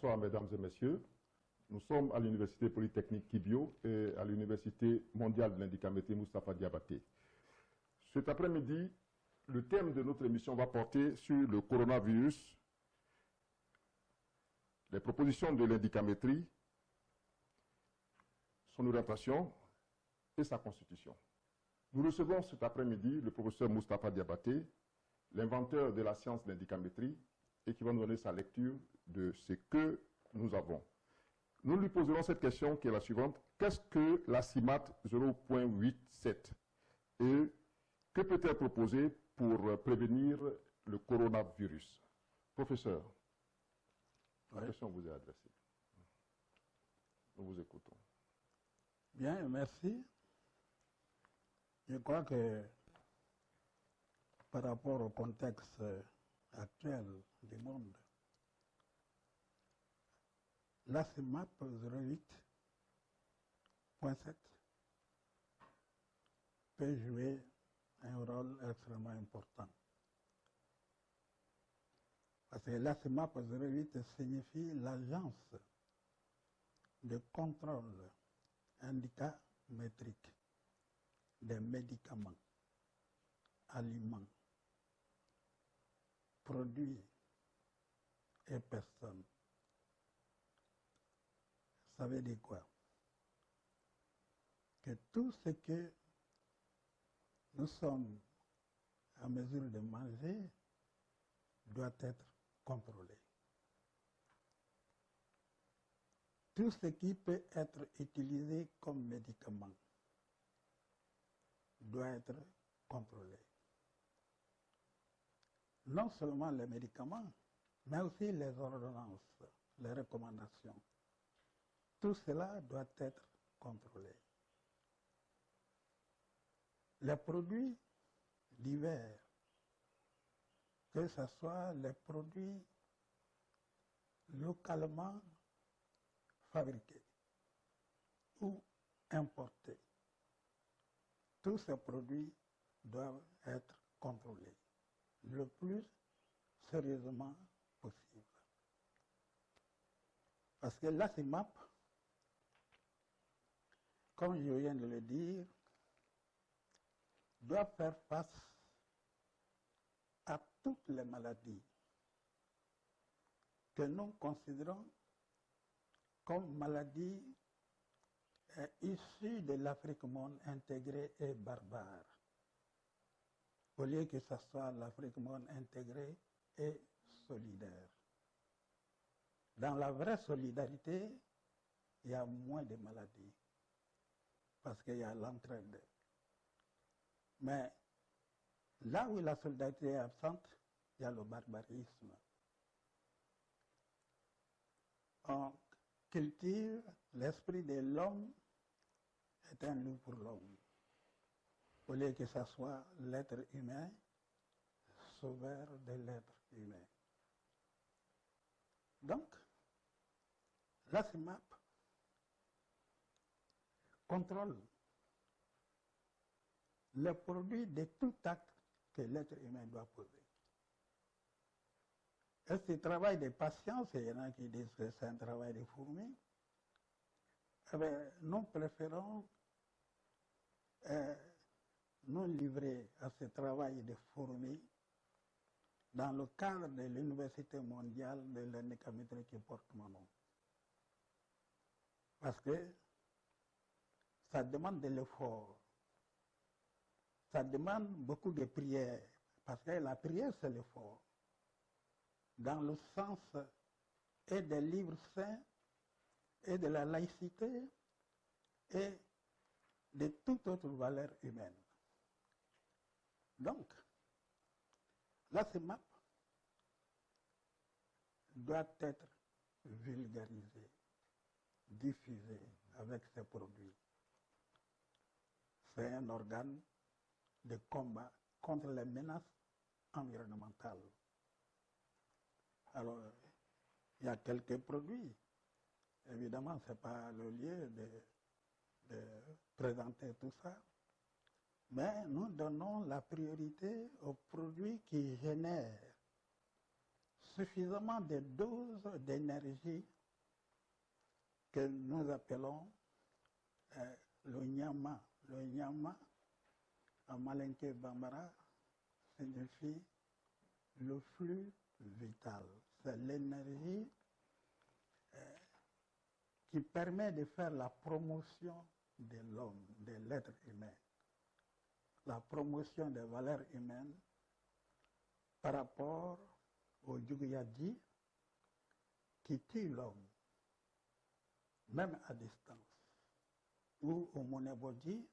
Bonsoir mesdames et messieurs. Nous sommes à l'Université Polytechnique Kibio et à l'Université mondiale de l'indicamétrie Moustapha Diabaté. Cet après-midi, le thème de notre émission va porter sur le coronavirus, les propositions de l'indicamétrie, son orientation et sa constitution. Nous recevons cet après-midi le professeur Moustapha Diabaté, l'inventeur de la science de l'indicamétrie, et qui va nous donner sa lecture de ce que nous avons. Nous lui poserons cette question qui est la suivante. Qu'est-ce que la CIMAT 0.87 et que peut-elle proposer pour prévenir le coronavirus? Professeur, la question vous est adressée. Nous vous écoutons. Bien, merci. Je crois que par rapport au contexte actuel du monde, la CIMAT 08.7 peut jouer un rôle extrêmement important. Parce que la CIMAT 08 signifie l'agence de contrôle indicamétrique des médicaments, aliments, produits et personnes. Ça veut dire quoi? Que tout ce que nous sommes en mesure de manger doit être contrôlé. Tout ce qui peut être utilisé comme médicament doit être contrôlé. Non seulement les médicaments, mais aussi les ordonnances, les recommandations. Tout cela doit être contrôlé. Les produits divers, que ce soit les produits localement fabriqués ou importés, tous ces produits doivent être contrôlés le plus sérieusement possible. Parce que la CIMAP, comme je viens de le dire, doit faire face à toutes les maladies que nous considérons comme maladies issues de l'Afrique monde intégrée et barbare, au lieu que ce soit l'Afrique monde intégrée et solidaire. Dans la vraie solidarité, il y a moins de maladies, parce qu'il y a l'entraide. Mais là où la solidarité est absente, il y a le barbarisme. On cultive l'esprit de l'homme est un loup pour l'homme. Au lieu que ce soit l'être humain, sauveur de l'être humain. Donc, la CIMAP contrôle le produit de tout acte que l'être humain doit poser. Et ce travail de patience, il y en a qui disent que c'est un travail de fourmi, eh bien, nous préférons nous livrer à ce travail de fourmi dans le cadre de l'Université mondiale de l'indicamétrie qui porte mon nom. Parce que ça demande de l'effort, ça demande beaucoup de prière, parce que la prière c'est l'effort, dans le sens et des livres saints, et de la laïcité, et de toute autre valeur humaine. Donc, la CIMAP doit être vulgarisée, diffusée avec ses produits. C'est un organe de combat contre les menaces environnementales. Alors, il y a quelques produits. Évidemment, ce n'est pas le lieu de présenter tout ça. Mais nous donnons la priorité aux produits qui génèrent suffisamment de doses d'énergie que nous appelons le Nyama. Le Nyama, en malinké bambara, signifie le flux vital. C'est l'énergie qui permet de faire la promotion de l'homme, de l'être humain, la promotion des valeurs humaines par rapport au Yuguyadji qui tue l'homme, même à distance, ou au Monebodji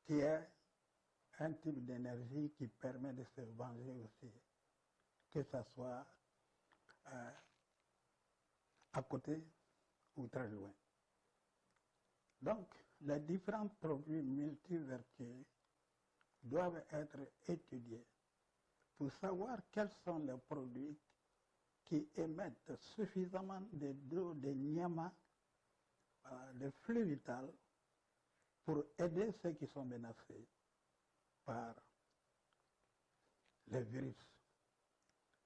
qui est un type d'énergie qui permet de se venger aussi, que ce soit à côté ou très loin. Donc, les différents produits multivertueux doivent être étudiés pour savoir quels sont les produits qui émettent suffisamment de Nyama, de flux vital, pour aider ceux qui sont menacés par les virus.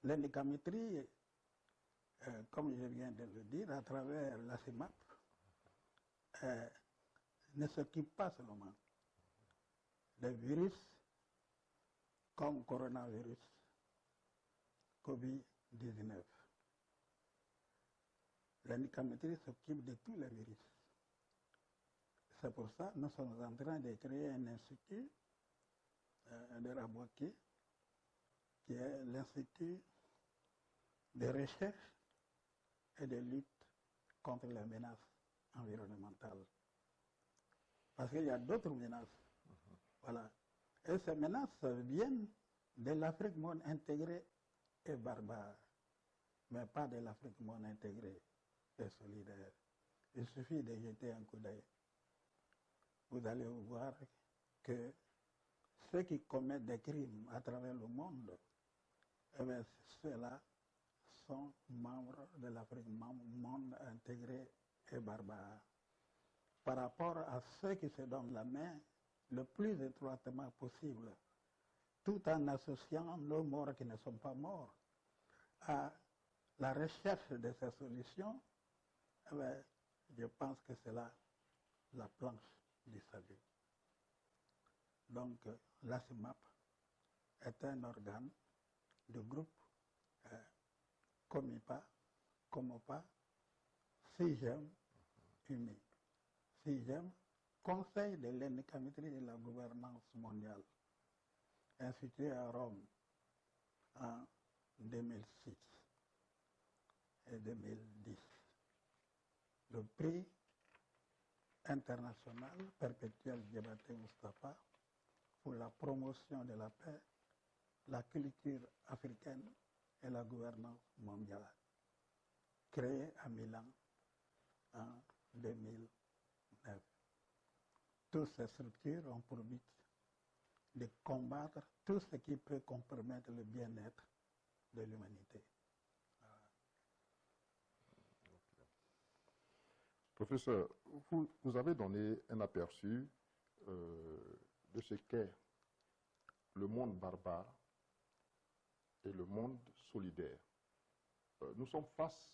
L'indicamétrie, comme je viens de le dire, à travers la CIMAP, ne s'occupe pas seulement des virus comme coronavirus, COVID-19. L'indicamétrie s'occupe de tous les virus. C'est pour ça que nous sommes en train de créer un institut de Rabouaké, qui est l'Institut de recherche et de lutte contre les menaces environnementales. Parce qu'il y a d'autres menaces. Voilà. Et ces menaces viennent de l'Afrique monde intégrée et barbare, mais pas de l'Afrique monde intégrée et solidaire. Il suffit de jeter un coup d'œil. Vous allez voir que ceux qui commettent des crimes à travers le monde, eh bien, ceux-là sont membres de l'Afrique monde intégré et barbare. Par rapport à ceux qui se donnent la main le plus étroitement possible, tout en associant nos morts qui ne sont pas morts à la recherche de ces solutions, eh bien, je pense que c'est là la planche du salut. Donc, la CIMAP est un organe de groupe COMIPA, COMOPA, CIGEM, UMI. CIGEM, Conseil de l'indécamétrie et de la gouvernance mondiale, institué à Rome en 2006 et 2010. Le prix international perpétuel Diabaté Moustapha pour la promotion de la paix, la culture africaine et la gouvernance mondiale, créé à Milan en 2009. Toutes ces structures ont pour but de combattre tout ce qui peut compromettre le bien-être de l'humanité. Professeur, vous avez donné un aperçu de ce qu'est le monde barbare et le monde solidaire. Nous sommes face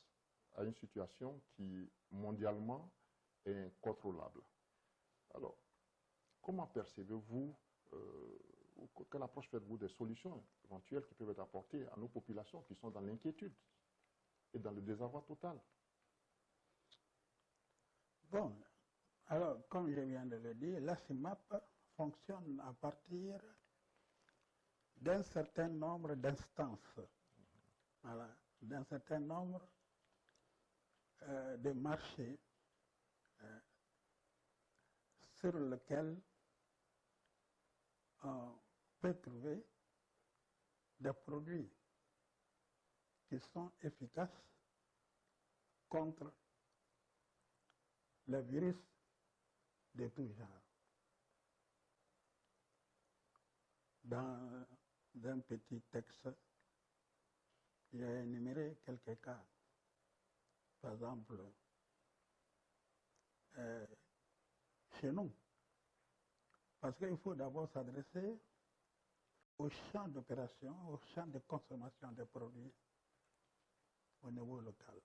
à une situation qui, mondialement, est incontrôlable. Alors, comment percevez-vous, quelle approche faites-vous des solutions éventuelles qui peuvent être apportées à nos populations qui sont dans l'inquiétude et dans le désarroi total? Bon, alors, comme je viens de le dire, la CIMAP fonctionne à partir d'un certain nombre d'instances, voilà, d'un certain nombre de marchés sur lesquels on peut trouver des produits qui sont efficaces contre les virus de tout genre. Dans un petit texte, j'ai énuméré quelques cas. Par exemple, chez nous, parce qu'il faut d'abord s'adresser au champ d'opération, au champ de consommation des produits au niveau local.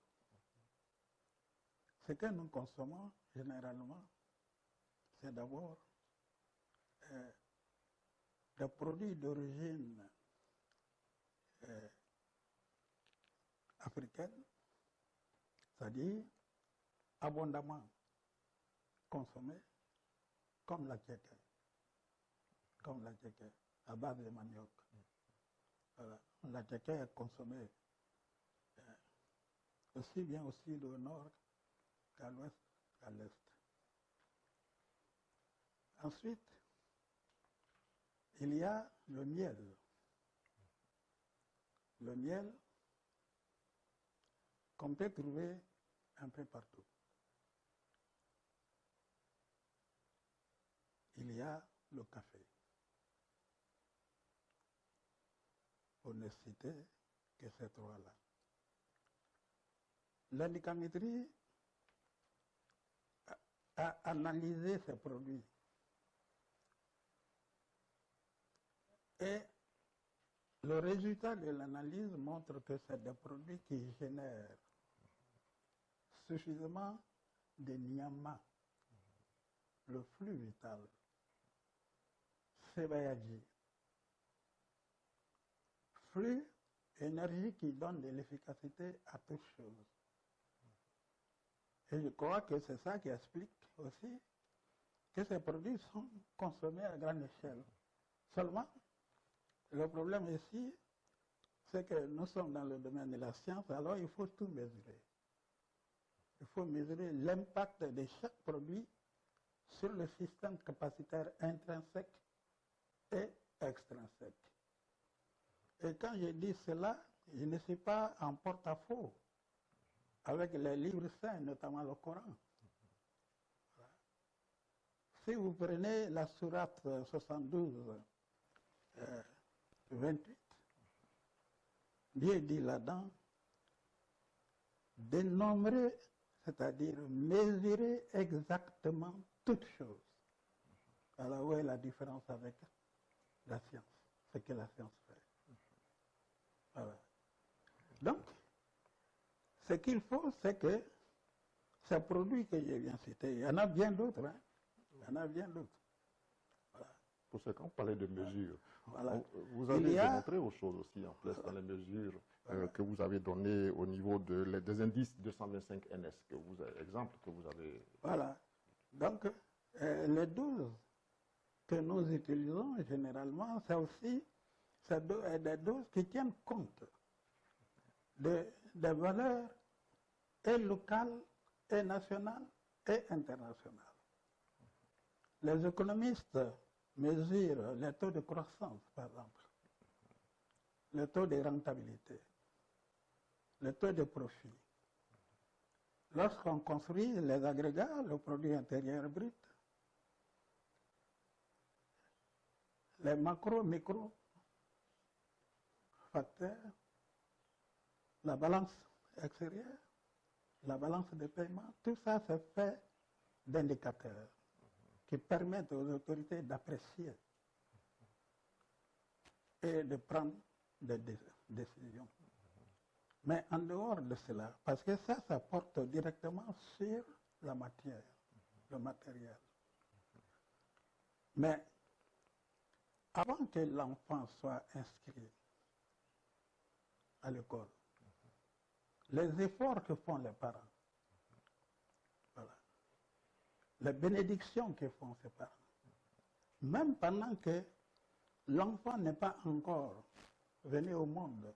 ce que nous consommons généralement, c'est d'abord des produits d'origine africaine, c'est-à-dire abondamment consommés, comme la tchéké, à base de manioc. Voilà. La tchéké est consommée aussi bien au sud, au nord, qu'à l'ouest, qu'à l'est. Ensuite, il y a le miel. Le miel qu'on peut trouver un peu partout. Il y a le café. Pour ne citer que ces trois-là. L'indicamétrie a analysé ces produits et le résultat de l'analyse montre que c'est des produits qui génèrent suffisamment de nyama, le flux vital, Sebayaji, flux, énergie qui donne de l'efficacité à toute chose. Et je crois que c'est ça qui explique aussi que ces produits sont consommés à grande échelle. Seulement, le problème ici, c'est que nous sommes dans le domaine de la science, alors il faut tout mesurer. Il faut mesurer l'impact de chaque produit sur le système capacitaire intrinsèque et extrinsèque. Et quand je dis cela, je ne suis pas en porte-à-faux avec les livres saints, notamment le Coran. Voilà. Si vous prenez la sourate 72, 28, Dieu dit là-dedans, dénombrer, c'est-à-dire mesurer exactement toute chose. Alors où est la différence avec la science, ce que la science fait. Voilà. Donc, ce qu'il faut, c'est que ces produits que je viens de citer, il y en a bien d'autres. Hein? Il y en a bien d'autres. Voilà. Pour ce qu'on parlait de mesures, voilà. Vous avez démontré aux choses aussi en place dans les mesures que vous avez données au niveau des indices 225 NS, exemple que vous avez. Voilà. Donc, les doses que nous utilisons généralement, c'est aussi des doses qui tiennent compte des valeurs et locales, et nationales, et internationales. Les économistes mesurent les taux de croissance, par exemple, le taux de rentabilité, le taux de profit. Lorsqu'on construit les agrégats, le produit intérieur brut, les macro-micro facteurs, la balance extérieure, la balance de paiement, tout ça c'est fait d'indicateurs qui permettent aux autorités d'apprécier et de prendre des décisions. Mais en dehors de cela, parce que ça porte directement sur la matière, le matériel. Mais avant que l'enfant soit inscrit à l'école, les efforts que font les parents, voilà, les bénédictions que font ses parents, même pendant que l'enfant n'est pas encore venu au monde,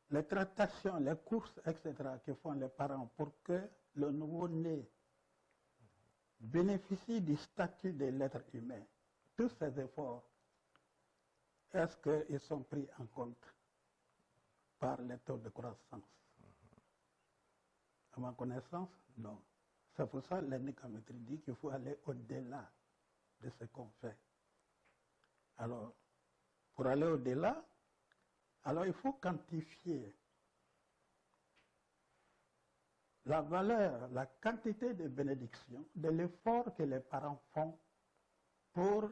les tractations, les courses, etc., que font les parents pour que le nouveau-né bénéficie du statut de l'être humain, tous ces efforts, est-ce qu'ils sont pris en compte par les taux de croissance? À ma connaissance, non. C'est pour ça que l'indicamétrie dit qu'il faut aller au-delà de ce qu'on fait. Alors, pour aller au-delà, alors il faut quantifier la valeur, la quantité de bénédiction, de l'effort que les parents font pour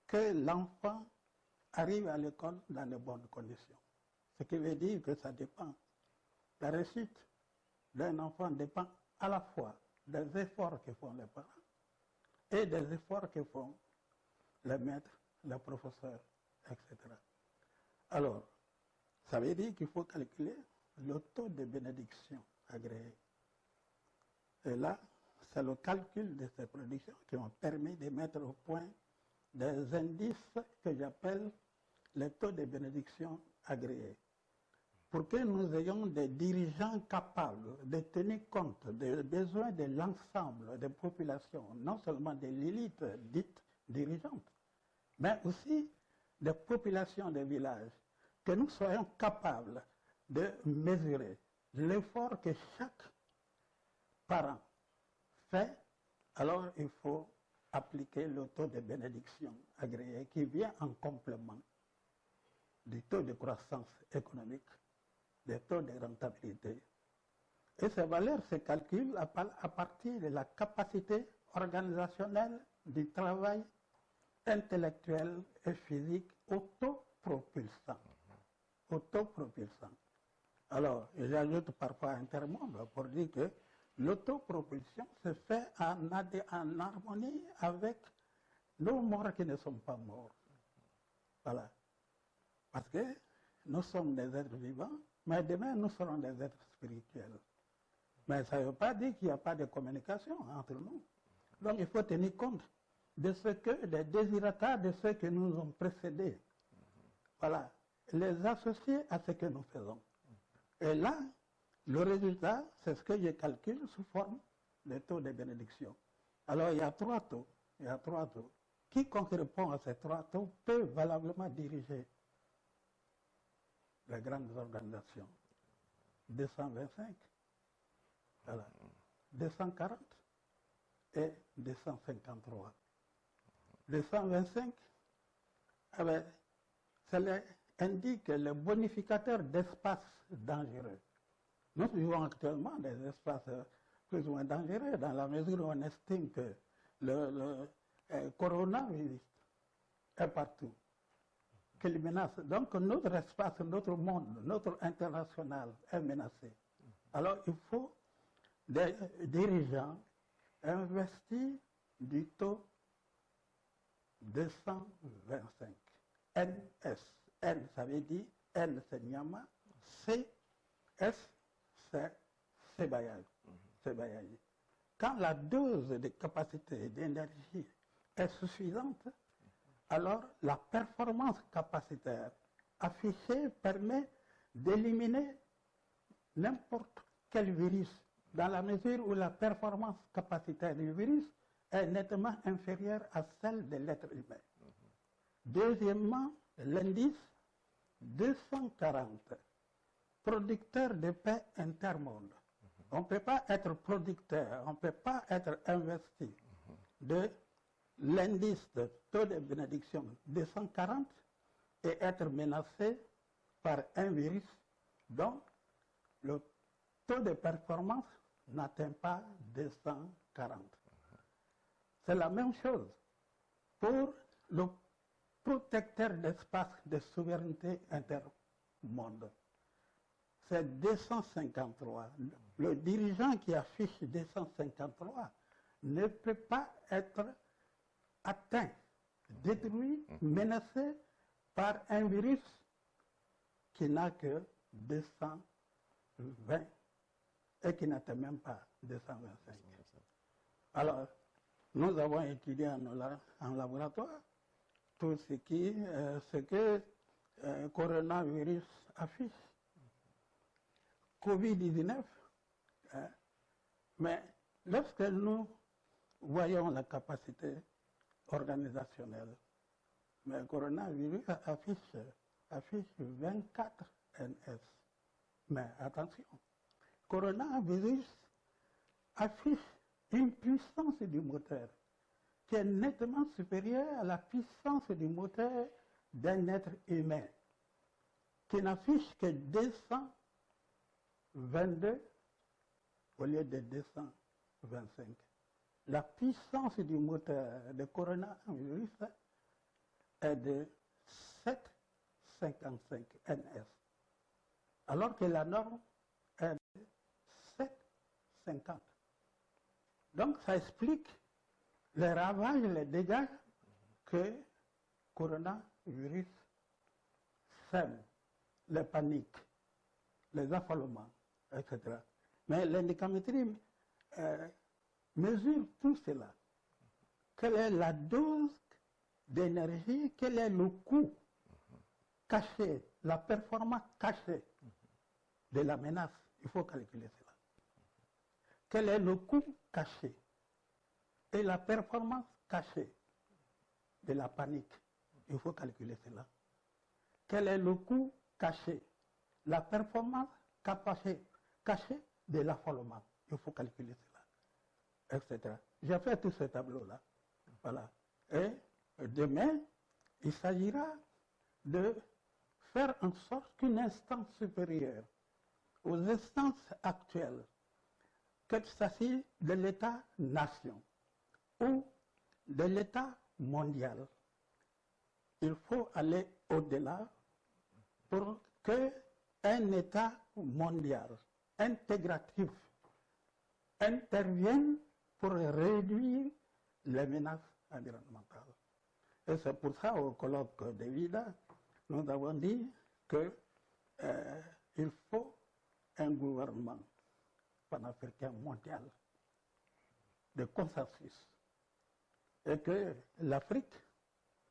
que l'enfant arrive à l'école dans de bonnes conditions. Ce qui veut dire que ça dépend. La réussite d'un enfant dépend à la fois des efforts que font les parents et des efforts que font les maîtres, les professeurs, etc. Alors, ça veut dire qu'il faut calculer le taux de bénédiction agréé. Et là, c'est le calcul de ces productions qui m'ont permis de mettre au point des indices que j'appelle les taux de bénédiction agréés. Pour que nous ayons des dirigeants capables de tenir compte des besoins de l'ensemble des populations, non seulement de l'élite dite dirigeante, mais aussi des populations des villages, que nous soyons capables de mesurer l'effort que chaque parent fait, alors il faut appliquer le taux de bénédiction agréé qui vient en complément du taux de croissance économique, des taux de rentabilité. Et ces valeurs se calculent à partir de la capacité organisationnelle du travail intellectuel et physique autopropulsant. Autopropulsant. Alors, j'ajoute parfois un terme pour dire que l'autopropulsion se fait en harmonie avec nos morts qui ne sont pas morts. Voilà. Parce que nous sommes des êtres vivants, mais demain nous serons des êtres spirituels. Mais ça ne veut pas dire qu'il n'y a pas de communication entre nous. Donc il faut tenir compte de ce que, des désirata de ceux que nous ont précédés. Voilà. Les associer à ce que nous faisons. Et là, le résultat, c'est ce que je calcule sous forme de taux de bénédiction. Alors il y a trois taux. Il y a trois taux. Quiconque répond à ces trois taux peut valablement diriger les grandes organisations. 225, voilà, 240 et 253. 225, ça indique les bonificateurs d'espaces dangereux. Nous vivons actuellement des espaces plus ou moins dangereux dans la mesure où on estime que le coronavirus est partout, qu'il menace. Donc notre espace, notre monde, notre international est menacé. Alors il faut des dirigeants investis du taux 225. NS. N, ça veut dire N, c'est Nyama. C, S, c'est Sebayay. Quand la dose de capacité d'énergie est suffisante, alors la performance capacitaire affichée permet d'éliminer n'importe quel virus, dans la mesure où la performance capacitaire du virus est nettement inférieure à celle de l'être humain. Deuxièmement, l'indice 240, producteur de paix intermonde. On ne peut pas être producteur, on ne peut pas être investi de l'indice de taux de bénédiction 240 et être menacé par un virus dont le taux de performance n'atteint pas 240. C'est la même chose pour le protecteur d'espace de souveraineté intermonde. C'est 253. Le dirigeant qui affiche 253 ne peut pas être atteint, détruit, menacé par un virus qui n'a que 220 et qui n'atteint même pas 225. Alors, nous avons étudié en laboratoire tout ce que coronavirus affiche. Covid-19, mais lorsque nous voyons la capacité organisationnelle, mais le coronavirus affiche 24 NS. Mais attention, coronavirus affiche une puissance du moteur qui est nettement supérieure à la puissance du moteur d'un être humain, qui n'affiche que 222 au lieu de 225. La puissance du moteur de coronavirus est de 7,55 NS, alors que la norme est de 7,50. Donc, ça explique les ravages, les dégâts que coronavirus sème, les paniques, les affolements, etc. Mais l'indicamétrie mesure tout cela. Quelle est la dose d'énergie, quel est le coût caché, la performance cachée de la menace? Il faut calculer cela. Quel est le coût caché et la performance cachée de la panique? Il faut calculer cela. Quel est le coût caché, la performance cachée de l'affolement? Il faut calculer cela, etc. J'ai fait tout ce tableau-là. Voilà. Et demain, il s'agira de faire en sorte qu'une instance supérieure aux instances actuelles, qu'il s'agisse de l'État-nation ou de l'État mondial, il faut aller au-delà pour qu'un État mondial intégratif intervienne pour réduire les menaces environnementales. Et c'est pour ça, au colloque de Vida, nous avons dit qu'il faut un gouvernement panafricain mondial de consensus et que l'Afrique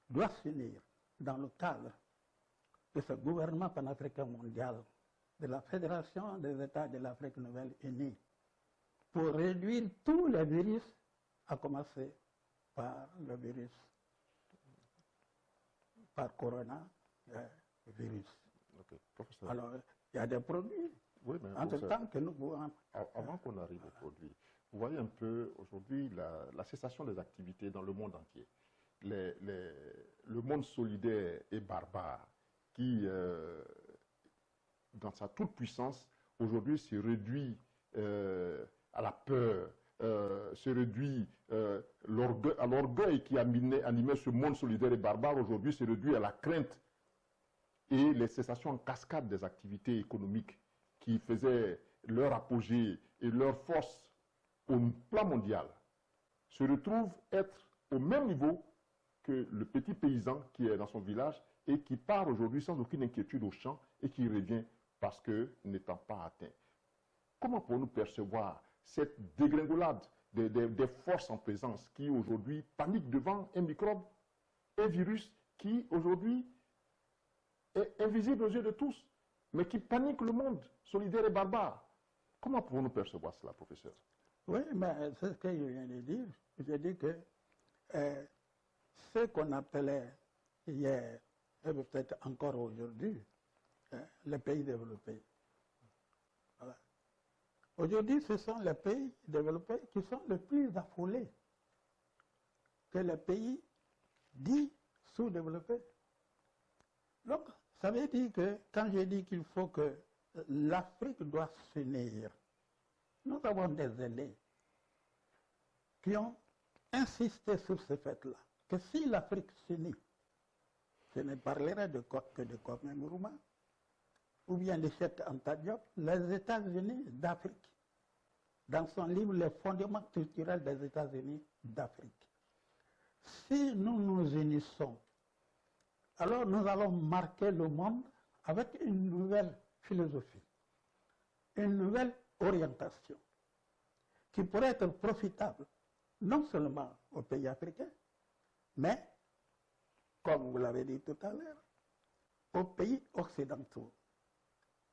doit s'unir dans le cadre de ce gouvernement panafricain mondial de la Fédération des États de l'Afrique nouvelle unie pour réduire tous les virus, à commencer par le virus, par coronavirus. Okay. Professeur. Alors, il y a des produits. Oui, mais entre-temps que nous pouvons... Avant qu'on arrive aux produits, vous voyez un peu aujourd'hui la cessation des activités dans le monde entier. Le monde solidaire et barbare qui, dans sa toute puissance, aujourd'hui se réduit à la peur, se réduit à l'orgueil qui animait ce monde solidaire et barbare, aujourd'hui se réduit à la crainte et les cessations en cascade des activités économiques qui faisaient leur apogée et leur force au plan mondial, se retrouvent être au même niveau que le petit paysan qui est dans son village et qui part aujourd'hui sans aucune inquiétude au champ et qui revient parce que n'étant pas atteint. Comment pouvons-nous percevoir cette dégringolade des forces en présence qui aujourd'hui paniquent devant un microbe, un virus qui aujourd'hui est invisible aux yeux de tous, mais qui panique le monde solidaire et barbare? Comment pouvons-nous percevoir cela, professeur? Oui, mais c'est ce que je viens de dire. J'ai dit que ce qu'on appelait hier, et peut-être encore aujourd'hui, les pays développés. Voilà. Aujourd'hui, ce sont les pays développés qui sont les plus affolés que les pays dits sous-développés. Donc, ça veut dire que quand je dis qu'il faut que l'Afrique doit s'unir, nous avons des aînés qui ont insisté sur ce fait-là, que si l'Afrique s'unit, je ne parlerai que de Kwame Nkrumah, ou bien de Cheikh Anta Diop, les États-Unis d'Afrique, dans son livre Les fondements culturels des États-Unis d'Afrique. Si nous nous unissons, alors nous allons marquer le monde avec une nouvelle philosophie, une nouvelle orientation qui pourrait être profitable non seulement aux pays africains, mais, comme vous l'avez dit tout à l'heure, aux pays occidentaux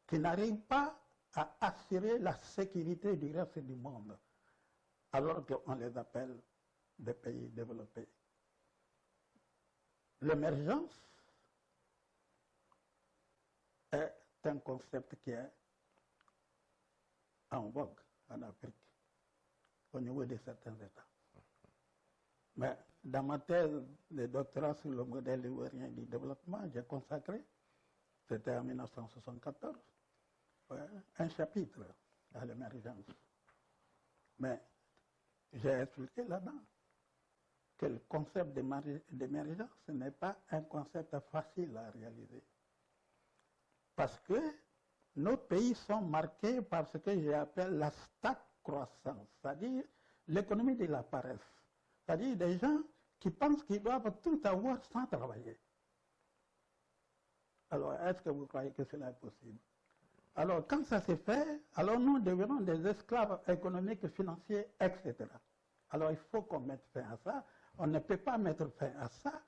qui n'arrivent pas à assurer la sécurité du reste du monde, alors qu'on les appelle des pays développés. L'émergence est un concept qui est en vogue en Afrique, au niveau de certains États. Mais dans ma thèse de doctorat sur le modèle ivoirien du développement, j'ai consacré, c'était en 1974, un chapitre à l'émergence. Mais j'ai expliqué là-dedans que le concept d'émergence n'est pas un concept facile à réaliser. Parce que nos pays sont marqués par ce que j'appelle la stag-croissance, c'est-à-dire l'économie de la paresse. C'est-à-dire des gens qui pensent qu'ils doivent tout avoir sans travailler. Alors, est-ce que vous croyez que cela est possible? Alors, quand ça s'est fait, alors nous devenons des esclaves économiques, financiers, etc. Alors, il faut qu'on mette fin à ça. On ne peut pas mettre fin à ça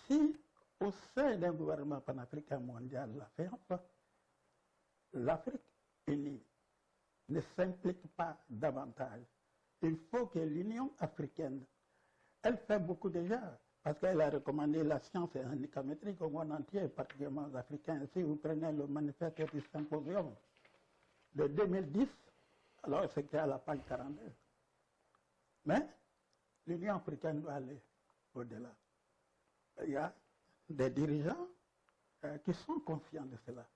si, au sein d'un gouvernement panafricain mondial, l'Afrique unie ne s'implique pas davantage. Il faut que l'Union africaine, elle fait beaucoup déjà, parce qu'elle a recommandé la science handicamétrique au monde entier, particulièrement aux Africains. Si vous prenez le manifeste du symposium de 2010, alors c'était à la page 42. Mais l'Union africaine doit aller au-delà. Il y a des dirigeants qui sont conscients de cela.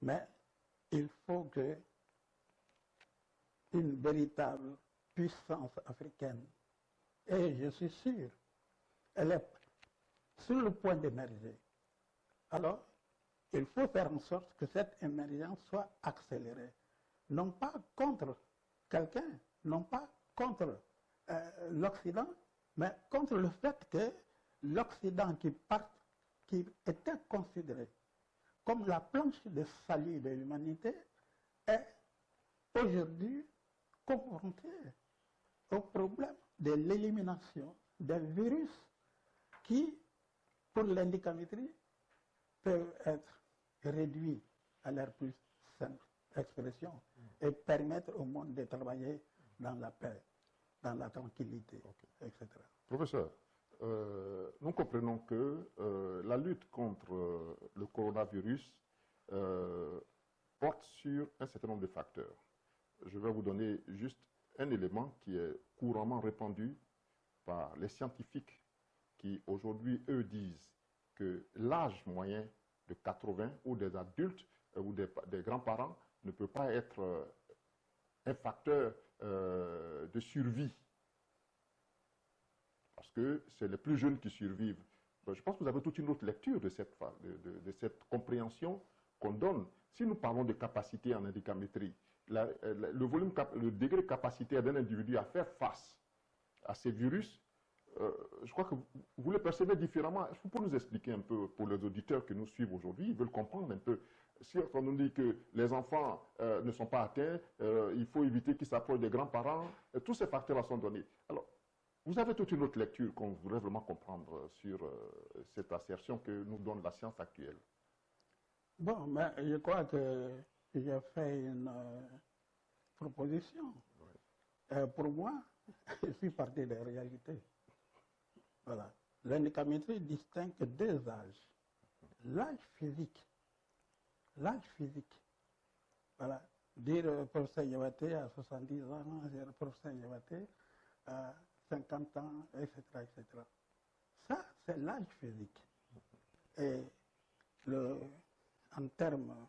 Mais il faut que une véritable puissance africaine, et je suis sûr, elle est sur le point d'émerger. Alors, il faut faire en sorte que cette émergence soit accélérée. Non pas contre quelqu'un, non pas contre l'Occident, mais contre le fait que l'Occident qui était considéré comme la planche de salut de l'humanité est aujourd'hui confronté au problème de l'élimination des virus qui, pour l'indicamétrie, peuvent être réduits à leur plus simple expression et permettre au monde de travailler dans la paix, dans la tranquillité, etc. Professeur, nous comprenons que la lutte contre le coronavirus porte sur un certain nombre de facteurs. Je vais vous donner juste un élément qui est couramment répandu par les scientifiques qui aujourd'hui, eux, disent que l'âge moyen de 80 ou des adultes ou des grands-parents ne peut pas être un facteur de survie. Parce que c'est les plus jeunes qui survivent. Donc, je pense que vous avez toute une autre lecture de cette compréhension qu'on donne. Si nous parlons de capacité en indicamétrie, le degré capacitaire d'un individu à faire face à ces virus, je crois que vous le percevez différemment. Est-ce que vous pouvez nous expliquer un peu, pour les auditeurs qui nous suivent aujourd'hui, ils veulent comprendre un peu. Si on nous dit que les enfants ne sont pas atteints, il faut éviter qu'ils s'approchent des grands-parents, tous ces facteurs-là sont donnés. Alors, vous avez toute une autre lecture qu'on voudrait vraiment comprendre sur cette assertion que nous donne la science actuelle. Bon, mais je crois que j'ai fait une proposition. Oui. Pour moi, je suis parti des réalités. Voilà. L'indicamétrie distingue deux âges. L'âge physique. L'âge physique. Voilà. Dire professeur Yabaté à 70 ans, dire professeur Yabaté à 50 ans, etc., etc. Ça, c'est l'âge physique. Et en termes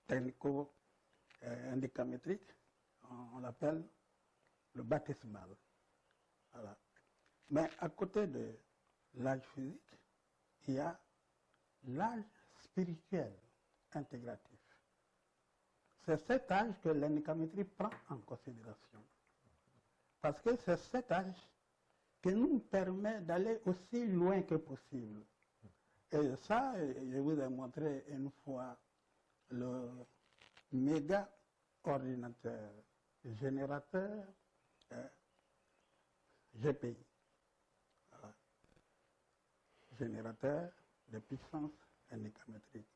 technico-indicamétriques, on l'appelle le baptismal. Voilà. Mais à côté de l'âge physique, il y a l'âge spirituel intégratif. C'est cet âge que l'indicamétrie prend en considération. Parce que c'est cet âge qui nous permet d'aller aussi loin que possible. Et ça, je vous ai montré une fois le méga ordinateur générateur GPI. Voilà. Générateur de puissance indicamétrique.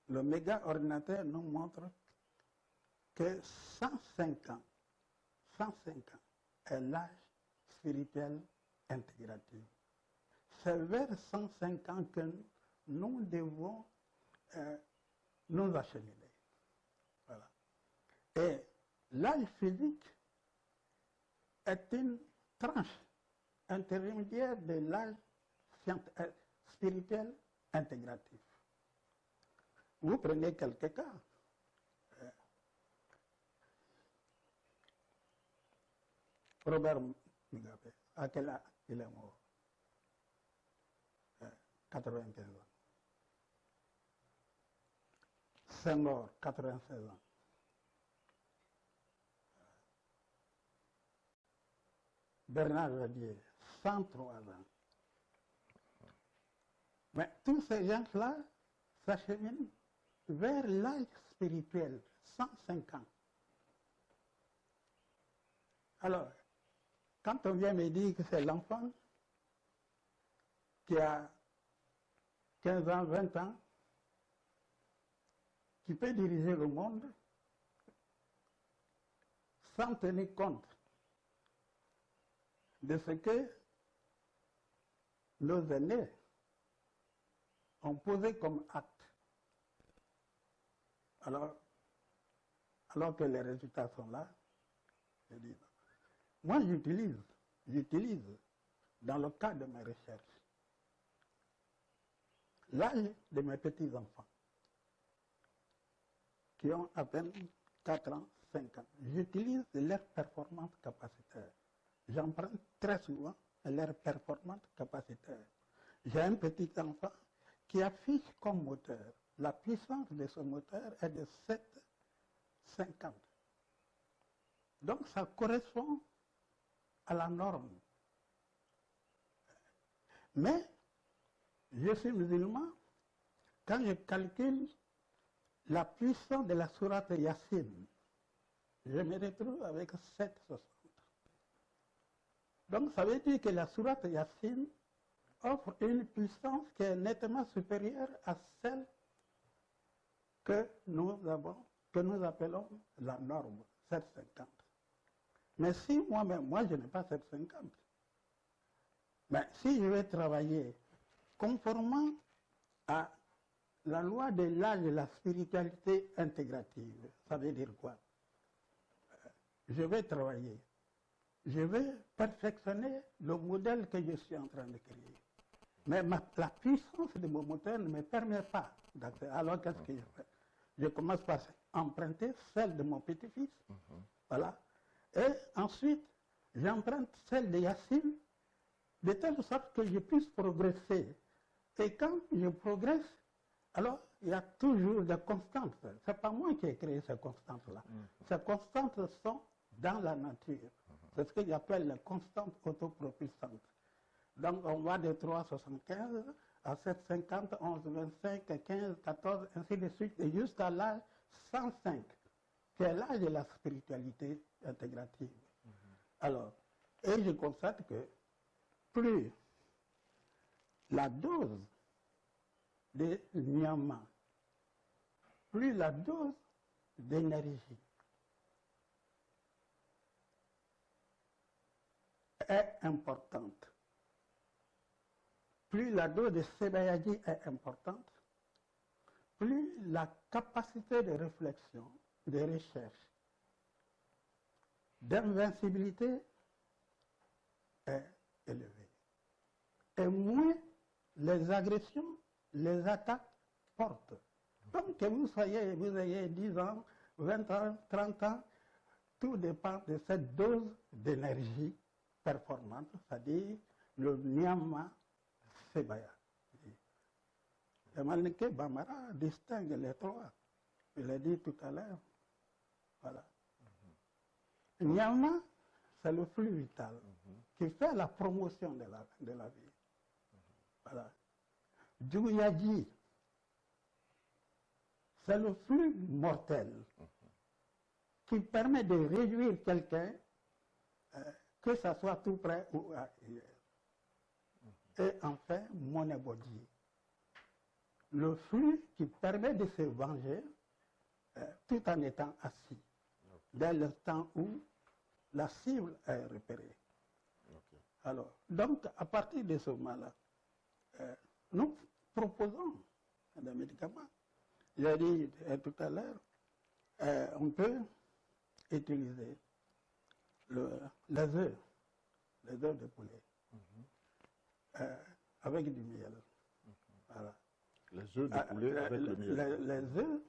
Le méga ordinateur nous montre que 105 ans est l'âge spirituel intégratif. C'est vers 105 ans que nous devons nous acheminer. Voilà. Et l'âge physique est une tranche intermédiaire de l'âge spirituel intégratif. Vous prenez quelques cas. Robert Mugabe, à quel âge il est mort? 95 ans. Senghor, 96 ans. Bernard Verdier, 103 ans. Mais tous ces gens-là s'acheminent vers l'âge spirituel, 105 ans. Alors, quand on vient me dire que c'est l'enfant qui a 15 ans, 20 ans, qui peut diriger le monde sans tenir compte de ce que nos aînés ont posé comme acte. Alors que les résultats sont là, je dis, moi j'utilise dans le cadre de mes recherches l'âge de mes petits-enfants qui ont à peine 4 ans, 5 ans. J'utilise leurs performances capacitaires. J'emprunte très souvent leurs performances capacitaires. J'ai un petit enfant qui affiche comme moteur. La puissance de ce moteur est de 7,50. Donc ça correspond à la norme. Mais je suis musulman, quand je calcule la puissance de la sourate Yassine, je me retrouve avec 7,60. Donc ça veut dire que la sourate Yassine offre une puissance qui est nettement supérieure à celle que nous appelons la norme, 7,50. Mais si moi-même, je n'ai pas 7,50, mais si je vais travailler conformément à la loi de l'âge de la spiritualité intégrative, ça veut dire quoi? Je vais travailler, je vais perfectionner le modèle que je suis en train de créer. Mais la puissance de mon moteur ne me permet pas d'accéder. Alors qu'est-ce que je fais? Je commence par emprunter celle de mon petit-fils, voilà. Et ensuite, j'emprunte celle de Yassine, de telle sorte que je puisse progresser. Et quand je progresse, alors il y a toujours des constantes. Ce n'est pas moi qui ai créé ces constantes-là. Ces constantes sont dans la nature. C'est ce que j'appelle les constantes autopropulsantes. Donc on va de 3,75 à 7,50, 11,25, 15, 14, ainsi de suite, et jusqu'à l'âge 105, qui est l'âge de la spiritualité intégrative. Alors, et je constate que plus la dose de Nyama, plus la dose d'énergie est importante, plus la dose de Sebayaji est importante, plus la capacité de réflexion, de recherche, d'invincibilité est élevée. Et moins les agressions, les attaques portent. Donc que vous ayez 10 ans, 20 ans, 30 ans, tout dépend de cette dose d'énergie performante, c'est-à-dire le Nyama Sebaya. Le Malneke Bamara distingue les trois. Je l'ai dit tout à l'heure. Voilà. Nyama, c'est le flux vital qui fait la promotion de la vie. Voilà. Djouyaji, c'est le flux mortel qui permet de réduire quelqu'un, que ça soit tout près ou ailleurs. Et enfin, Monebodi, le flux qui permet de se venger tout en étant assis, dès l'instant où la cible est repérée. Alors, donc, à partir de ce moment-là, nous proposons des médicaments. J'ai dit tout à l'heure, on peut utiliser les œufs de poulet, avec du miel. Voilà. Les œufs de poulet avec le miel.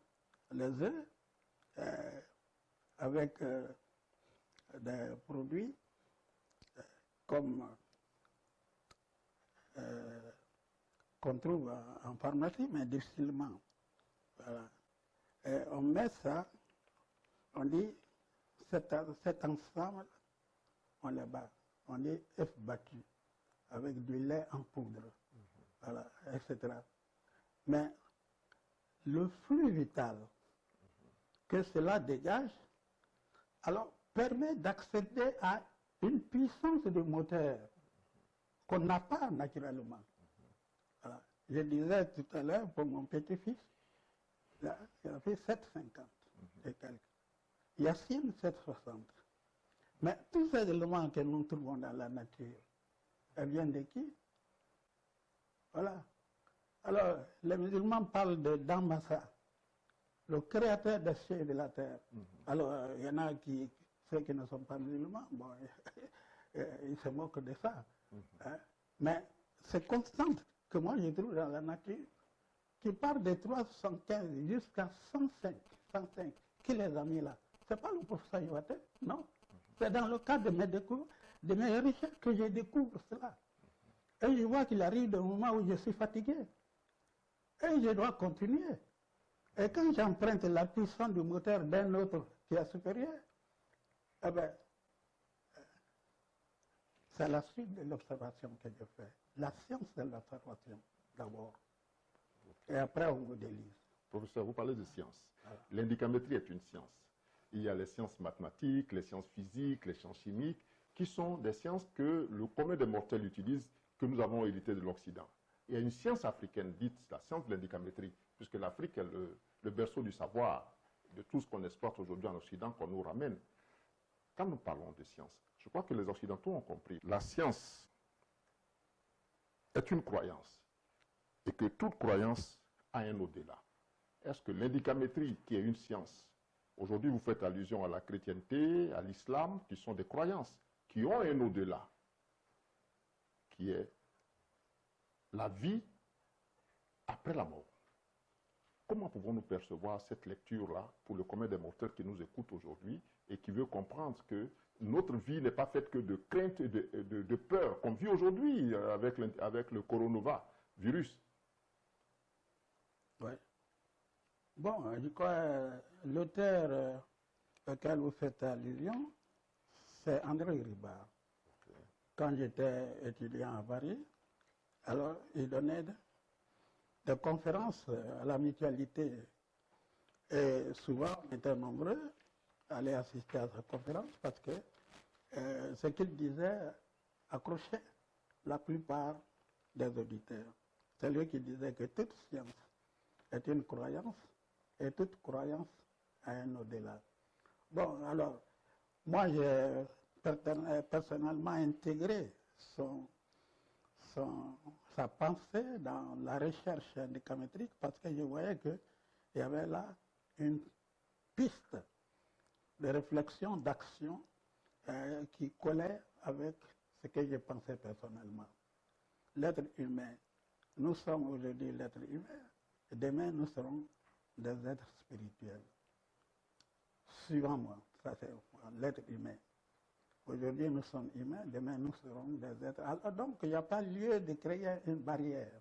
Les œufs avec des produits comme qu'on trouve en pharmacie, mais difficilement. Voilà. Et on met ça, on dit, cet ensemble, on le bat. on dit œuf battu, avec du lait en poudre, voilà, etc. Mais le flux vital que cela dégage, alors permet d'accéder à une puissance de moteur qu'on n'a pas naturellement. Voilà. Je disais tout à l'heure pour mon petit-fils, il a fait 7,50 et quelques. Yacine, 7,60. Mais tous ces éléments que nous trouvons dans la nature, elles viennent de qui? Voilà. Alors, les musulmans parlent de Dambassa, le créateur des cieux et de la terre. Alors, il y en a ceux qui ne sont pas musulmans, bon, ils se moquent de ça. Hein? Mais c'est constante que moi je trouve dans la nature, qui part de 375 jusqu'à 105. Qui les a mis là? C'est pas le professeur Yoate, non. C'est dans le cadre de mes découvertes, de mes recherches que je découvre cela. Et je vois qu'il arrive des moments où je suis fatigué. Et je dois continuer. Et quand j'emprunte la puissance du moteur d'un autre qui est supérieur, eh bien, c'est la suite de l'observation que je fais. La science de l'observation, d'abord. Et après, on vous délise. Professeur, vous parlez de science. Voilà. L'indicamétrie est une science. Il y a les sciences mathématiques, les sciences physiques, les sciences chimiques, qui sont des sciences que le commun des mortels utilise, que nous avons hérité de l'Occident. Il y a une science africaine dite la science de l'indicamétrie, puisque l'Afrique est le berceau du savoir, de tout ce qu'on exploite aujourd'hui en Occident, qu'on nous ramène. Quand nous parlons de science, je crois que les Occidentaux ont compris. La science est une croyance, et que toute croyance a un au-delà. Est-ce que l'indicamétrie, qui est une science, aujourd'hui vous faites allusion à la chrétienté, à l'islam, qui sont des croyances, qui ont un au-delà, qui est la vie après la mort. Comment pouvons-nous percevoir cette lecture-là pour le commun des mortels qui nous écoute aujourd'hui et qui veut comprendre que notre vie n'est pas faite que de crainte et de peur, comme vit aujourd'hui avec le coronavirus? Oui. Bon, je crois l'auteur auquel vous faites allusion, c'est André Ribard. Okay. Quand j'étais étudiant à Paris, alors il donnait des conférences à la mutualité. Et souvent, on était nombreux à aller assister à cette conférence parce que ce qu'il disait accrochait la plupart des auditeurs. C'est lui qui disait que toute science est une croyance et toute croyance a un au-delà. Bon, alors, moi, j'ai personnellement intégré sa pensée dans la recherche indicamétrique parce que je voyais qu'il y avait là une piste de réflexion, d'action qui collait avec ce que je pensais personnellement. L'être humain, nous sommes aujourd'hui l'être humain, et demain nous serons des êtres spirituels. Suivant moi, ça c'est l'être humain. Aujourd'hui, nous sommes humains, demain, nous serons des êtres. Alors, donc, il n'y a pas lieu de créer une barrière.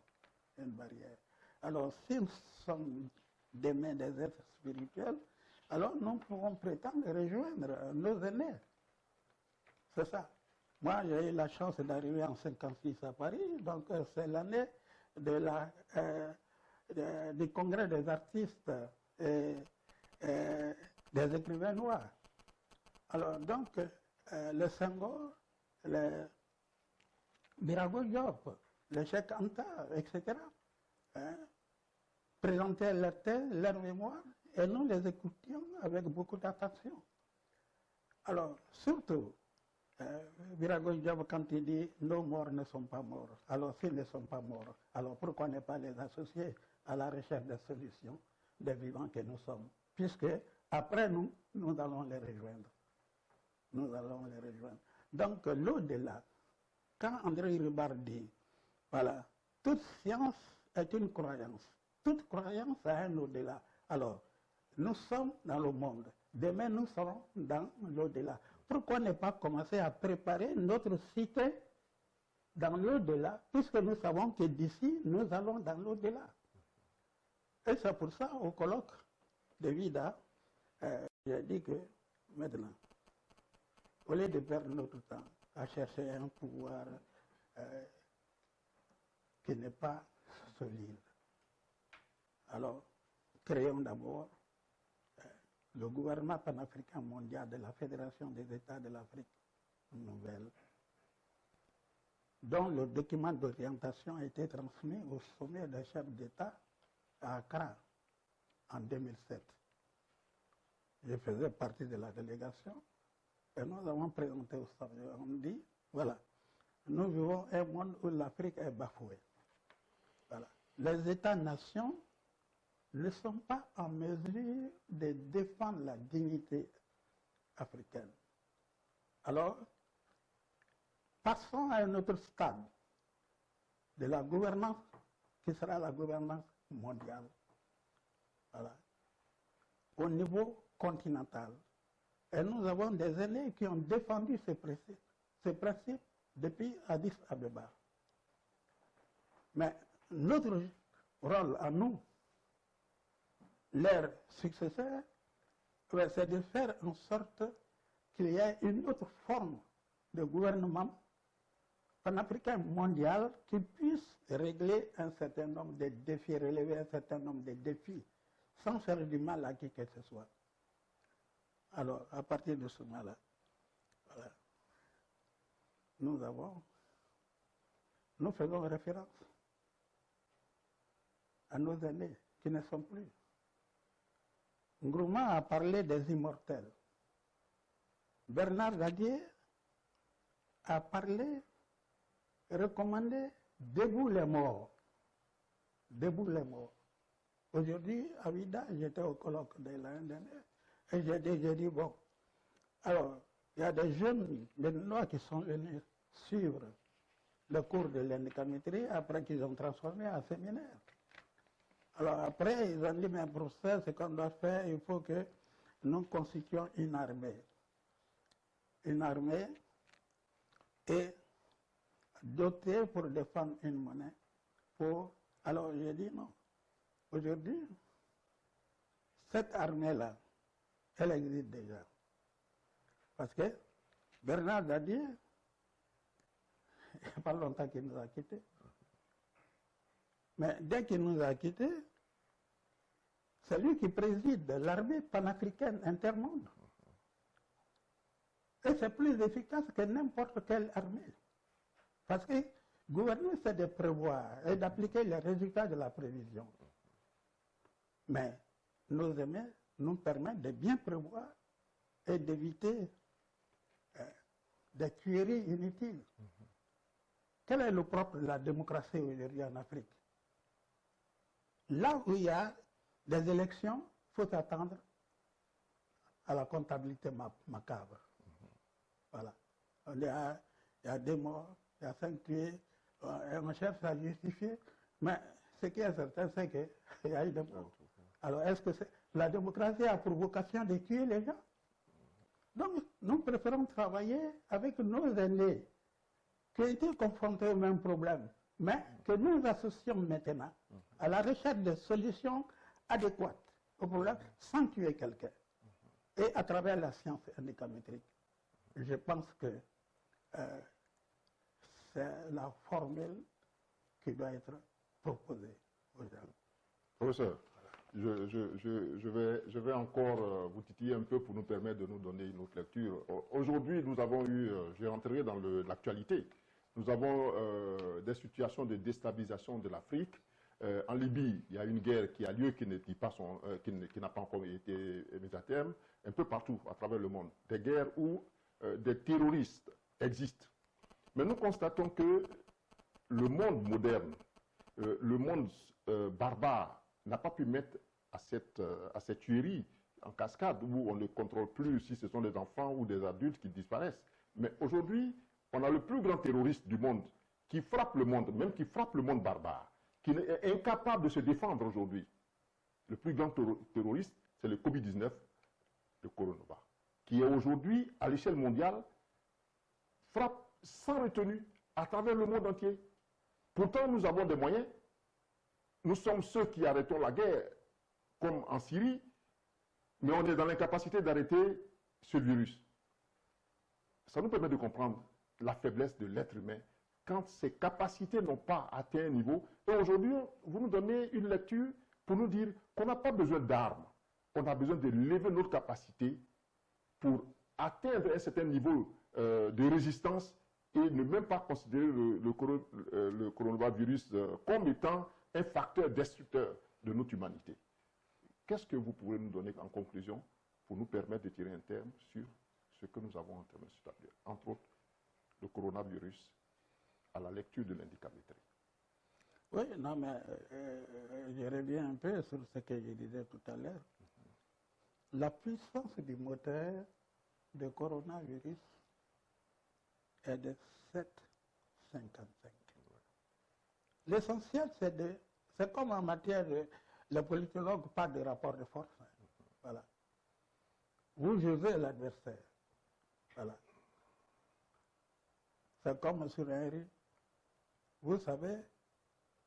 Une barrière. Alors, si nous sommes demain des êtres spirituels, alors nous pouvons prétendre rejoindre nos aînés. C'est ça. Moi, j'ai eu la chance d'arriver en 1956 à Paris, donc c'est l'année du congrès des artistes et des écrivains noirs. Alors, donc, le Senghor, le Birago Diop, le Cheikh Anta, etc., présentaient leur thèse, leur mémoire, et nous les écoutions avec beaucoup d'attention. Alors, surtout, Birago Diop, quand il dit « nos morts ne sont pas morts », alors s'ils ne sont pas morts, alors pourquoi ne pas les associer à la recherche des solutions des vivants que nous sommes, puisque après nous allons les rejoindre. Nous allons les rejoindre. Donc, l'au-delà, quand André Ribard dit, voilà, toute science est une croyance. Toute croyance a un au-delà. Alors, nous sommes dans le monde. Demain, nous serons dans l'au-delà. Pourquoi ne pas commencer à préparer notre cité dans l'au-delà, puisque nous savons que d'ici, nous allons dans l'au-delà. Et c'est pour ça, au colloque de Vida, j'ai dit que maintenant, au lieu de perdre notre temps, à chercher un pouvoir qui n'est pas solide. Alors, créons d'abord le gouvernement panafricain mondial de la Fédération des États de l'Afrique nouvelle, dont le document d'orientation a été transmis au sommet des chefs d'État à Accra en 2007. Je faisais partie de la délégation et nous avons présenté au sommet. On dit, voilà, nous vivons un monde où l'Afrique est bafouée. Voilà. Les États-nations ne sont pas en mesure de défendre la dignité africaine. Alors, passons à un autre stade de la gouvernance qui sera la gouvernance mondiale. Voilà. Au niveau continental. Et nous avons des aînés qui ont défendu ces principes depuis Addis Abeba. Mais notre rôle à nous, leurs successeurs, c'est de faire en sorte qu'il y ait une autre forme de gouvernement panafricain mondial qui puisse régler un certain nombre de défis, relever un certain nombre de défis, sans faire du mal à qui que ce soit. Alors, à partir de ce moment-là, voilà, nous faisons référence à nos aînés qui ne sont plus. Nkrumah a parlé des immortels. Bernard Gadier a parlé, recommandé debout les morts. Debout les morts. Aujourd'hui, à Vida, j'étais au colloque de l'année dernière et j'ai dit, bon, alors, il y a des jeunes, des Noirs qui sont venus suivre le cours de l'indicamétrie après qu'ils ont transformé en séminaire. Alors après, ils ont dit, mais professeur, ce qu'on doit faire, il faut que nous constituions une armée. Une armée et dotée pour défendre une monnaie. Alors j'ai dit non. Aujourd'hui, cette armée-là, elle existe déjà. Parce que Bernard Gadier, il n'y a pas longtemps qu'il nous a quittés. Mais dès qu'il nous a quittés, c'est lui qui préside l'armée panafricaine intermonde. Et c'est plus efficace que n'importe quelle armée. Parce que gouverner, c'est de prévoir et d'appliquer les résultats de la prévision. Mais nos aînés nous permettent de bien prévoir et d'éviter des tueries inutiles. Quel est le propre de la démocratie aujourd'hui en Afrique? Là où il y a des élections, il faut s'attendre à la comptabilité macabre. Voilà. Il y a des morts, il y a 5 tués, on cherche à justifier, mais ce qui est certain, c'est qu'il y a eu des morts. Alors, est-ce que la démocratie a pour vocation de tuer les gens? Donc, nous préférons travailler avec nos aînés qui ont été confrontés au même problème, mais que nous associons maintenant à la recherche de solutions adéquates au problème sans tuer quelqu'un. Et à travers la science indicamétrique, je pense que c'est la formule qui doit être proposée aux gens. Professeur, je vais encore vous titiller un peu pour nous permettre de nous donner une autre lecture. Aujourd'hui, nous avons eu, je vais rentrer dans l'actualité, nous avons des situations de déstabilisation de l'Afrique. En Libye, il y a une guerre qui a lieu, qui n'a pas encore été mise à terme, un peu partout à travers le monde. Des guerres où des terroristes existent. Mais nous constatons que le monde moderne, le monde barbare, n'a pas pu mettre à cette tuerie en cascade où on ne contrôle plus si ce sont des enfants ou des adultes qui disparaissent. Mais aujourd'hui, on a le plus grand terroriste du monde qui frappe le monde, même qui frappe le monde barbare, qui est incapable de se défendre aujourd'hui. Le plus grand terroriste, c'est le Covid-19, le coronavirus, qui est aujourd'hui, à l'échelle mondiale, frappe sans retenue à travers le monde entier. Pourtant, nous avons des moyens. Nous sommes ceux qui arrêtons la guerre, comme en Syrie, mais on est dans l'incapacité d'arrêter ce virus. Ça nous permet de comprendre la faiblesse de l'être humain quand ses capacités n'ont pas atteint un niveau. Et aujourd'hui, vous nous donnez une lecture pour nous dire qu'on n'a pas besoin d'armes. On a besoin de lever notre capacité pour atteindre un certain niveau de résistance et ne même pas considérer le coronavirus comme étant un facteur destructeur de notre humanité. Qu'est-ce que vous pouvez nous donner en conclusion pour nous permettre de tirer un terme sur ce que nous avons en termes d'établir, entre autres le coronavirus à la lecture de l'indicamétrie? Oui, non, mais je reviens un peu sur ce que je disais tout à l'heure. La puissance du moteur de coronavirus est de 7,55. L'essentiel, c'est comme en matière de... Les politologues parlent de rapport de force. Voilà. Vous jugez l'adversaire. Voilà. C'est comme sur un riz. Vous savez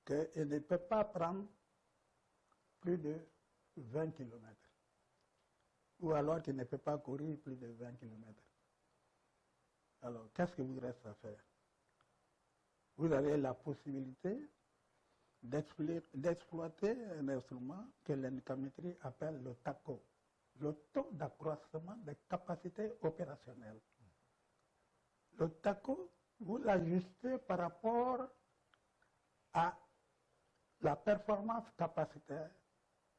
qu'il ne peut pas prendre plus de 20 km. Ou alors qu'il ne peut pas courir plus de 20 km. Alors, qu'est-ce qu'il vous reste à faire? Vous avez la possibilité d'exploiter un instrument que l'indicamétrie appelle le TACO, le taux d'accroissement des capacités opérationnelles. Le TACO, vous l'ajustez par rapport à la performance capacitaire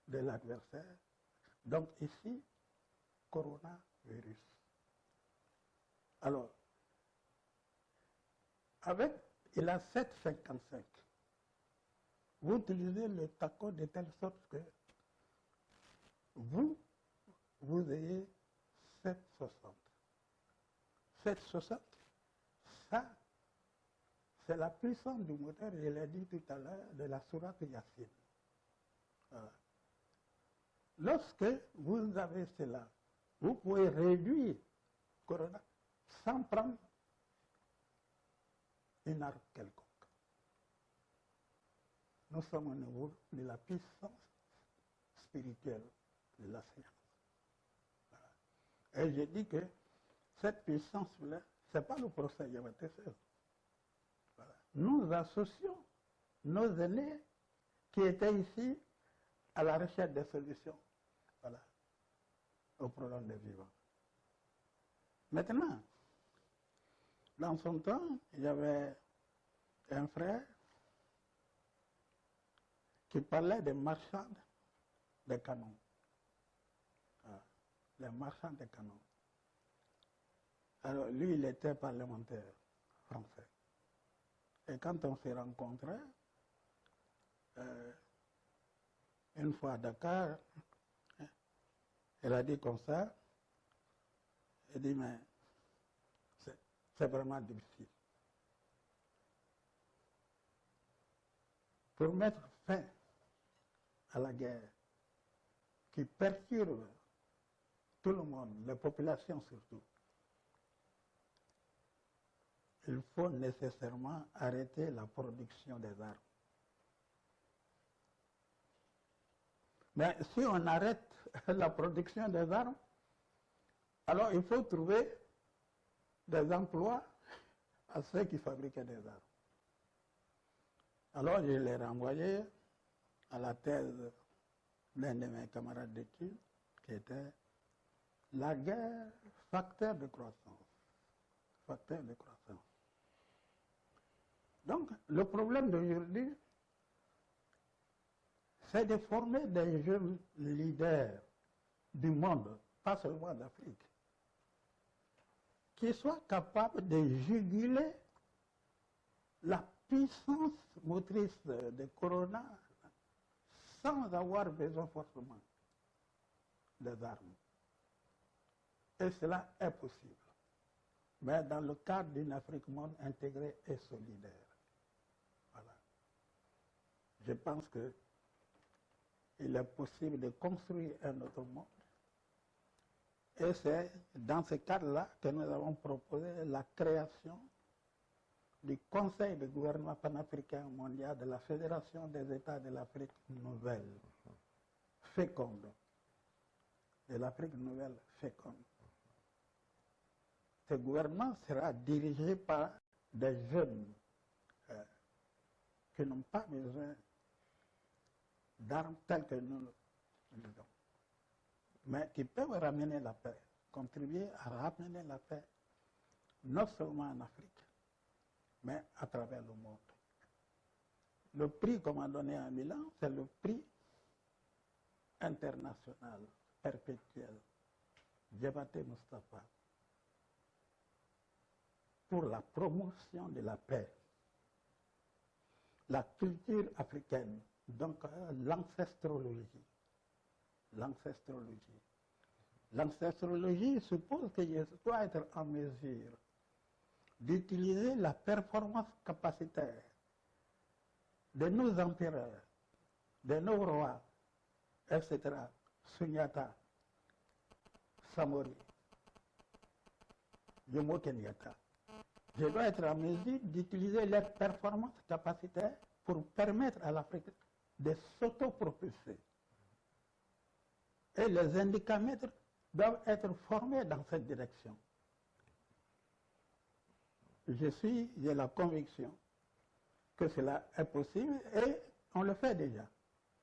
de l'adversaire. Donc ici, coronavirus. Alors, il a 7,55. Vous utilisez le TACO de telle sorte que vous ayez 7,60. 7,60, ça, c'est la puissance du moteur, je l'ai dit tout à l'heure, de la sourate Yassine. Voilà. Lorsque vous avez cela, vous pouvez réduire Corona sans prendre une arme quelconque. Nous sommes au niveau de la puissance spirituelle de la science. Voilà. Et je dis que cette puissance-là, ce n'est pas le procès Yabaté seul. Voilà. Nous associons nos aînés qui étaient ici à la recherche des solutions, voilà, au problème des vivants. Maintenant, dans son temps, il y avait un frère qui parlait des marchands de canons. Voilà, les marchands de canons. Alors, lui, il était parlementaire français. Et quand on s'est rencontrés, une fois à Dakar, elle a dit comme ça, elle dit, mais c'est vraiment difficile. Pour mettre fin à la guerre qui perturbe tout le monde, les populations surtout, il faut nécessairement arrêter la production des armes. Mais si on arrête la production des armes, alors il faut trouver des emplois à ceux qui fabriquaient des armes. Alors je l'ai renvoyé à la thèse d'un de mes camarades d'études, qui était la guerre, facteur de croissance. Facteur de croissance. Donc, le problème d'aujourd'hui, c'est de former des jeunes leaders du monde, pas seulement d'Afrique, qui soient capables de juguler la puissance motrice de Corona sans avoir besoin forcément des armes. Et cela est possible, mais dans le cadre d'une Afrique monde intégrée et solidaire. Voilà. Je pense qu'il est possible de construire un autre monde. Et c'est dans ce cadre-là que nous avons proposé la création du Conseil de gouvernement panafricain mondial de la Fédération des États de l'Afrique nouvelle, féconde, de l'Afrique nouvelle féconde. ce gouvernement sera dirigé par des jeunes qui n'ont pas besoin d'armes telles que nous le disons, mais qui peuvent ramener la paix, contribuer à ramener la paix, non seulement en Afrique, mais à travers le monde. Le prix qu'on m'a donné à Milan, c'est le prix international, perpétuel, Diabaté Moustapha, pour la promotion de la paix, la culture africaine, donc l'ancestrologie. L'ancestrologie. L'ancestrologie suppose que je dois être en mesure d'utiliser la performance capacitaire de nos empereurs, de nos rois, etc., Sunyata, Samori, Jomo Kenyatta. Je dois être en mesure d'utiliser leurs performances capacitaires pour permettre à l'Afrique de s'autopropulser. Et les indicamètres doivent être formés dans cette direction. J'ai la conviction que cela est possible et on le fait déjà.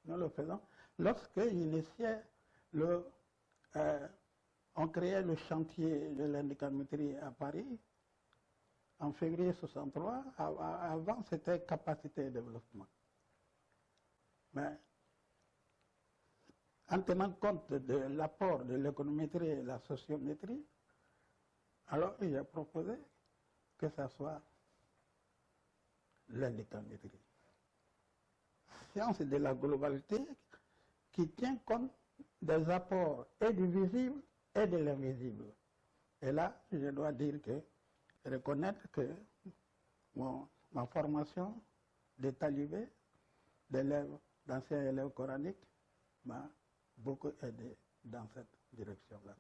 Nous le faisons. Lorsque on créait le chantier de l'indicamétrie à Paris, en février 1963, avant c'était capacité de développement. Mais en tenant compte de l'apport de l'économétrie et de la sociométrie, alors il a proposé que ce soit l'indicamétrie. Science de la globalité qui tient compte des apports et du visible et de l'invisible. Et là, je dois dire que, reconnaître que ma formation de talibé, d'ancien élève coranique, m'a beaucoup aidé dans cette direction-là.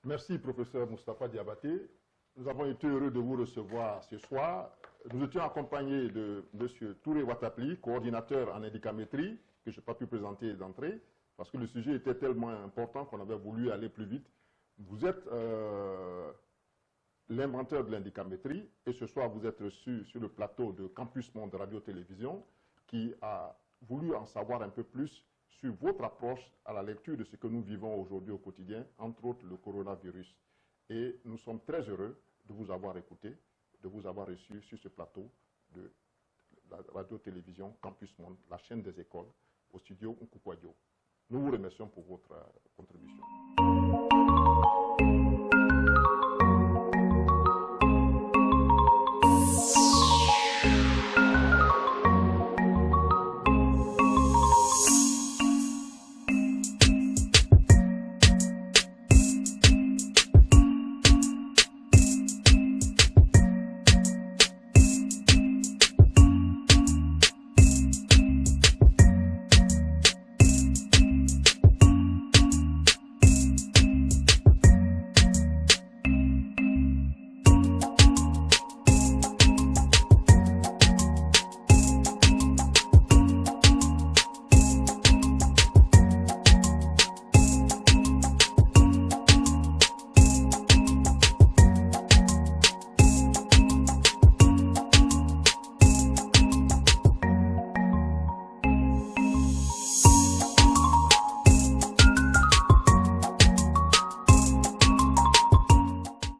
Merci, professeur Moustapha Diabaté. Nous avons été heureux de vous recevoir ce soir. Nous étions accompagnés de M. Touré Watapli, coordinateur en indicamétrie, que je n'ai pas pu présenter d'entrée, parce que le sujet était tellement important qu'on avait voulu aller plus vite. Vous êtes l'inventeur de l'indicamétrie, et ce soir vous êtes reçu sur le plateau de Campus Monde Radio-Télévision, qui a voulu en savoir un peu plus sur votre approche à la lecture de ce que nous vivons aujourd'hui au quotidien, entre autres le coronavirus. Et nous sommes très heureux de vous avoir écouté, de vous avoir reçu sur ce plateau de la radio-télévision Campus Monde, la chaîne des écoles, au studio Nkukwadio. Nous vous remercions pour votre contribution.